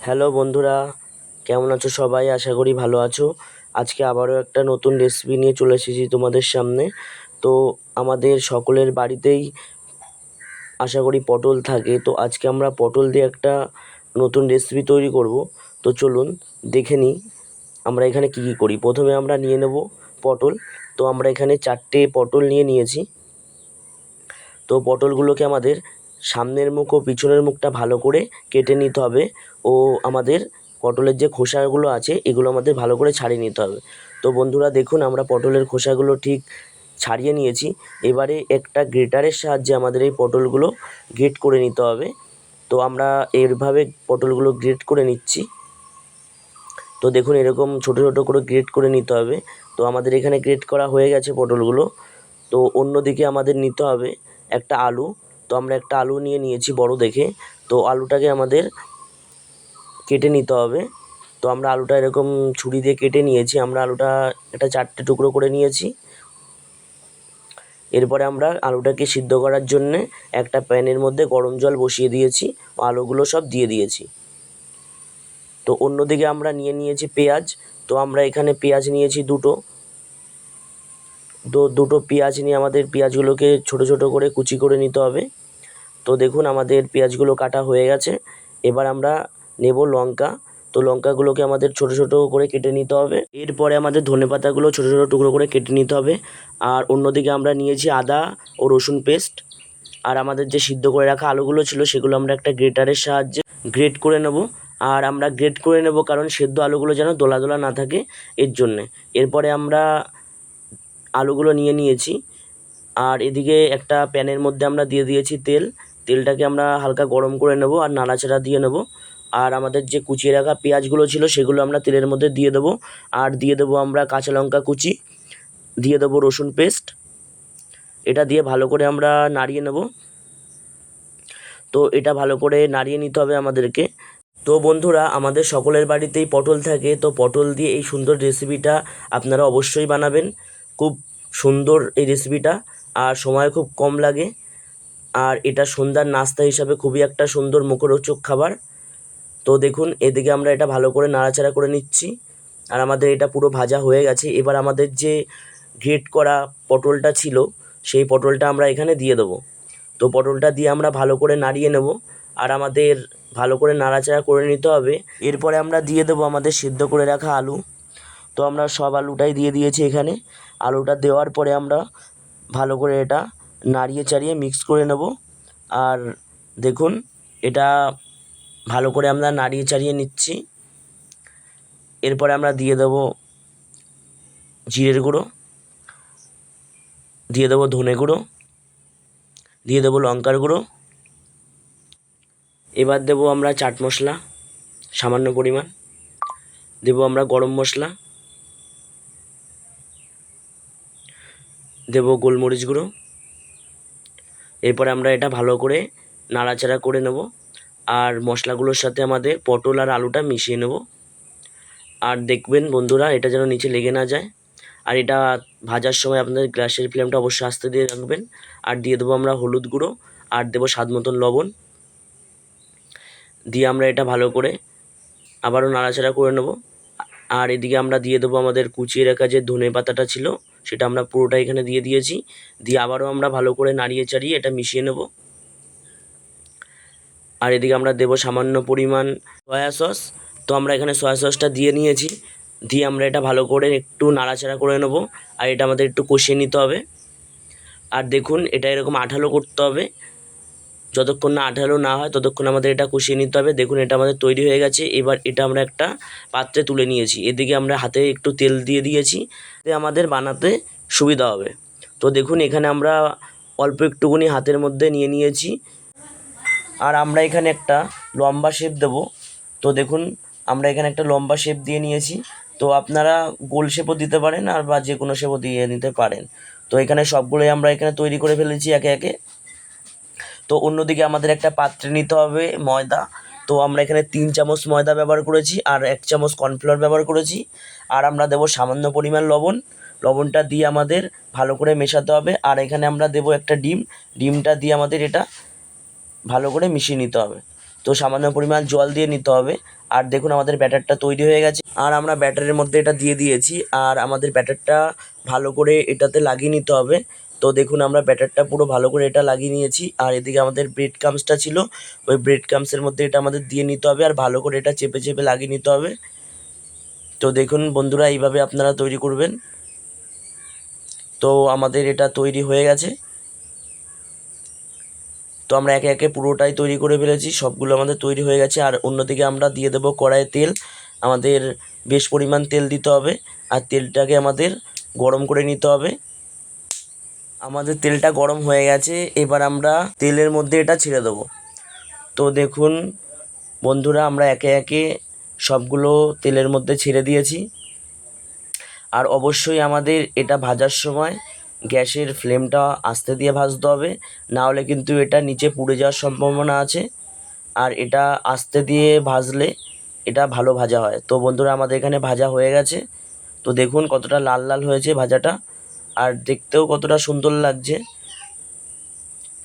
Hello বন্ধুরা, কেমন আছো সবাই? আশা করি ভালো আছো। আজকে আবারও একটা নতুন রেসিপি নিয়ে চলে এসেছি তোমাদের সামনে। তো আমাদের সকলের বাড়িতেই আশা করি পটল থাকে। তো আজকে আমরা পটল দিয়ে একটা নতুন রেসিপি তৈরি করব। তো চলুন দেখে নিই আমরা এখানে কী কী করি। প্রথমে আমরা নিয়ে নেব পটল। তো আমরা এখানে 4টে পটল নিয়েছি। তো পটলগুলোকে আমাদের সামনের মুখ ও পিছনের মুখটা ভালো করে কেটে নিতে হবে ও আমাদের পটলের যে খোসাগুলো আছে এগুলো আমাদের ভালো করে ছাড়িয়ে নিতে হবে। তো বন্ধুরা দেখুন, আমরা পটলের খোসাগুলো ঠিক ছাড়িয়ে নিয়েছি। এবারে একটা গ্রেটারের সাহায্যে আমাদের এই পটলগুলো গ্রেট করে নিতে হবে। তো আমরা এইভাবে পটলগুলো গ্রেট করে নিচ্ছি। তো দেখুন, এরকম ছোটো ছোটো করে গ্রেট করে নিতে হবে। তো আমাদের এখানে গ্রেট করা হয়ে গেছে পটলগুলো। তো অন্যদিকে আমাদের নিতে হবে একটা আলু। তো আমরা একটা আলু নিয়েছি বড় দেখে। তো আলুটাকে আমাদের কেটে নিতে হবে। তো আমরা আলুটা এরকম ছুরি দিয়ে কেটে নিয়েছি। আমরা আলুটা একটা 4টে টুকরো করে নিয়েছি। এরপরে আমরা আলুটাকে সিদ্ধ করার জন্যে একটা প্যানের মধ্যে গরম জল বসিয়ে দিয়েছি। আলুগুলো সব দিয়ে দিয়েছি। তো অন্যদিকে আমরা নিয়েছি পেঁয়াজ। তো আমরা এখানে পেঁয়াজ নিয়েছি দুটো পেঁয়াজ নিয়ে আমাদের পেঁয়াজগুলোকে ছোট ছোট করে কুচি করে নিতে হবে। তো দেখুন, আমাদের পেঁয়াজগুলো কাটা হয়ে গেছে। এবার আমরা নেব লঙ্কা। তো লঙ্কাগুলোকে আমাদের ছোট ছোট করে কেটে নিতে হবে। এরপরে আমাদের ধনেপাতাগুলো ছোট ছোট টুকরো করে কেটে নিতে হবে। আর অন্যদিকে আমরা নিয়েছি আদা ও রসুন পেস্ট। আর আমাদের যে সিদ্ধ করে রাখা আলুগুলো ছিল সেগুলো আমরা একটা গ্রেটারের সাহায্যে গ্রেট করে নেব। আর আমরা গ্রেট করে নেব কারণ সেদ্ধ আলুগুলো যেন দোলা দোলা না থাকে, এর জন্যে। এরপরে আমরা আলুগুলো নিয়েছি। আর এদিকে একটা প্যানের মধ্যে আমরা দিয়ে দিয়েছি তেল। তেলটাকে আমরা হালকা গরম করে নেব আর নাড়াচাড়া দিয়ে নেব। আর আমাদের যে কুচিয়ে রাখা পেঁয়াজগুলো ছিল সেগুলো আমরা তেলের মধ্যে দিয়ে দেবো। আর দিয়ে দেবো আমরা কাঁচা লঙ্কা কুচি, দিয়ে দেবো রসুন পেস্ট। এটা দিয়ে ভালো করে আমরা নাড়িয়ে নেব। তো এটা ভালো করে নাড়িয়ে নিতে হবে আমাদেরকে। তো বন্ধুরা, আমাদের সকলের বাড়িতেই পটল থাকে। তো পটল দিয়ে এই সুন্দর রেসিপিটা আপনারা অবশ্যই বানাবেন। খুব সুন্দর এই রেসিপিটা, আর সময় খুব কম লাগে। আর এটা সন্ধ্যার নাস্তা হিসাবে খুবই একটা সুন্দর মুখরোচক খাবার। তো দেখুন, এদিকে আমরা এটা ভালো করে নাড়াচাড়া করে নিচ্ছি। আর আমাদের এটা পুরো ভাজা হয়ে গেছে। এবার আমাদের যে গ্রেট করা পটলটা ছিল সেই পটলটা আমরা এখানে দিয়ে দেবো। তো পটলটা দিয়ে আমরা ভালো করে নাড়িয়ে নেব। আর আমাদের ভালো করে নাড়াচাড়া করে নিতে হবে। এরপরে আমরা দিয়ে দেবো আমাদের সিদ্ধ করে রাখা আলু। তো আমরা সব আলুটাই দিয়ে দিয়েছি এখানে। আলুটা দেওয়ার পরে আমরা ভালো করে এটা নাড়িয়ে চাড়িয়ে মিক্স করে নেব। আর দেখুন, এটা ভালো করে আমরা নাড়িয়ে চাড়িয়ে নিচ্ছি। এরপরে আমরা দিয়ে দেবো জিরের গুঁড়ো, দিয়ে দেবো ধনে গুঁড়ো, দিয়ে দেবো লঙ্কার গুঁড়ো। এবার দেবো আমরা চাট মশলা সামান্য পরিমাণ, দেবো আমরা গরম মশলা, দেবো গোলমরিচ গুঁড়ো। এরপরে আমরা এটা ভালো করে নাড়াচাড়া করে নেব। আর মশলাগুলোর সাথে আমাদের পটল আর আলুটা মিশিয়ে নেব। আর দেখবেন বন্ধুরা, এটা যেন নিচে লেগে না যায়। আর এটা ভাজার সময় আপনাদের গ্যাসের ফ্লেমটা অবশ্যই আস্তে দিয়ে রাখবেন। আর দিয়ে দেবো আমরা হলুদ গুঁড়ো, আর দেবো স্বাদ মতন লবণ। দিয়ে আমরা এটা ভালো করে আবারও নাড়াচাড়া করে নেব। আর এদিকে আমরা দিয়ে দেবো আমাদের কুচিয়ে রাখা যে ধনে পাতাটা ছিল সেটা আমরা পুরোটা এখানে দিয়ে দিয়েছি। দিয়ে আবারও আমরা ভালো করে নাড়িয়ে চাড়িয়ে এটা মিশিয়ে নেব। আর এদিকে আমরা দেবো সামান্য পরিমাণ সয়া সস। তো আমরা এখানে সয়া সসটা দিয়ে নিয়েছি। দিয়ে আমরা এটা ভালো করে একটু নাড়াচাড়া করে নেব। আর এটা আমাদের একটু কষিয়ে নিতে হবে। আর দেখুন, এটা এরকম আঠালো করতে হবে। যতক্ষণ না আঠালো না হয় ততক্ষণ আমাদের এটা কষিয়ে নিতে হবে। দেখুন, এটা আমাদের তৈরি হয়ে গেছে। এবার এটা আমরা একটা পাত্রে তুলে নিয়েছি। এদিকে আমরা হাতে একটু তেল দিয়ে দিয়েছি, এতে আমাদের বানাতে সুবিধা হবে। তো দেখুন, এখানে আমরা অল্প একটুকুনি হাতের মধ্যে নিয়েছি। আর আমরা এখানে একটা লম্বা শেপ দেব। তো দেখুন, আমরা এখানে একটা লম্বা শেপ দিয়ে নিয়েছি। তো আপনারা গোল শেপও দিতে পারেন আর বা যে কোনো শেপও দিয়ে নিতে পারেন। তো এখানে সবগুলোই আমরা এখানে তৈরি করে ফেলেছি একে একে। তো অন্যদিকে আমাদের একটা পাত্রে নিতে হবে ময়দা। তো আমরা এখানে 3 চামচ ময়দা ব্যবহার করেছি আর 1 চামচ কর্নফ্লাওয়ার ব্যবহার করেছি। আর আমরা দেবো সামান্য পরিমাণ লবণ। লবণটা দিয়ে আমাদের ভালো করে মেশাতে হবে। আর এখানে আমরা দেবো একটা ডিম। ডিমটা দিয়ে আমাদের এটা ভালো করে মিশিয়ে নিতে হবে। তো সামান্য পরিমাণ জল দিয়ে নিতে হবে। আর দেখুন আমাদের ব্যাটারটা তৈরি হয়ে গেছে, আর আমরা ব্যাটারের মধ্যে এটা দিয়ে দিয়েছি। আর আমাদের ব্যাটারটা ভালো করে এটাতে লাগিয়ে নিতে হবে। তো দেখুন আমরা ব্যাটারটা পুরো ভালো করে এটা লাগিয়ে নিয়েছি। আর এদিকে আমাদের ব্রেড ক্রাম্বসটা ছিল, ওই ব্রেড ক্রাম্বসের মধ্যে এটা আমাদের দিয়ে নিতে হবে আর ভালো করে এটা চেপে চেপে লাগিয়ে নিতে হবে। তো দেখুন বন্ধুরা, এইভাবে আপনারা তৈরি করবেন। তো আমাদের এটা তৈরি হয়ে গেছে। তো আমরা একে একে পুরোটাই তৈরি করে ফেলেছি, সবগুলো আমাদের তৈরি হয়ে গেছে। আর অন্যদিকে আমরা দিয়ে দেবো কড়াইয়ে তেল। আমাদের বেশ পরিমাণ তেল দিতে হবে, আর তেলটাকে আমাদের গরম করে নিতে হবে। আমাদের তেলটা গরম হয়ে গেছে, এবার আমরা তেলের মধ্যে এটা ছেড়ে দেবো। তো দেখুন বন্ধুরা, আমরা একে একে সবগুলো তেলের মধ্যে ছেড়ে দিয়েছি। আর অবশ্যই আমাদের এটা ভাজার সময় গ্যাসের ফ্লেমটা আস্তে দিয়ে ভাজতে হবে, না হলে কিন্তু এটা নিচে পুড়ে যাওয়ার সম্ভাবনা আছে। আর এটা আস্তে দিয়ে ভাজলে এটা ভালো ভাজা হয়। তো বন্ধুরা, আমাদের এখানে ভাজা হয়ে গেছে। তো দেখুন কতটা লাল লাল হয়েছে ভাজাটা, আর দেখতেও কতটা সুন্দর লাগছে।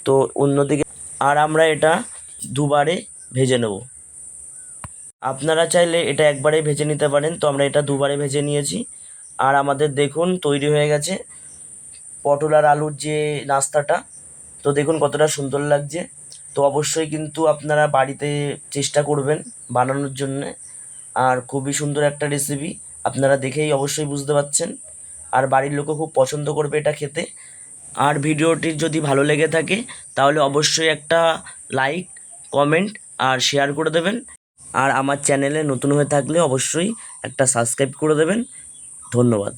তো অন্যদিকে আর আমরা এটা দুবারে ভেজে নেব। আপনারা চাইলে এটা একবারেই ভেজে নিতে পারেন, তো আমরা এটা দুবারে ভেজে নিয়েছি। আর আমাদের দেখুন তৈরি হয়ে গেছে পটল আর আলুর যে নাস্তাটা। তো দেখুন কতটা সুন্দর লাগছে। তো অবশ্যই কিন্তু আপনারা বাড়িতে চেষ্টা করবেন বানানোর জন্যে। আর খুবই সুন্দর একটা রেসিপি, আপনারা দেখেই অবশ্যই বুঝতে পারছেন। আর বাড়ির লোকও খুব পছন্দ করবে এটা খেতে। আর ভিডিওটি যদি ভালো লেগে থাকে তাহলে অবশ্যই একটা লাইক, কমেন্ট আর শেয়ার করে দেবেন। আর আমার চ্যানেলে নতুন হয়ে থাকলে অবশ্যই একটা সাবস্ক্রাইব করে দেবেন। ধন্যবাদ।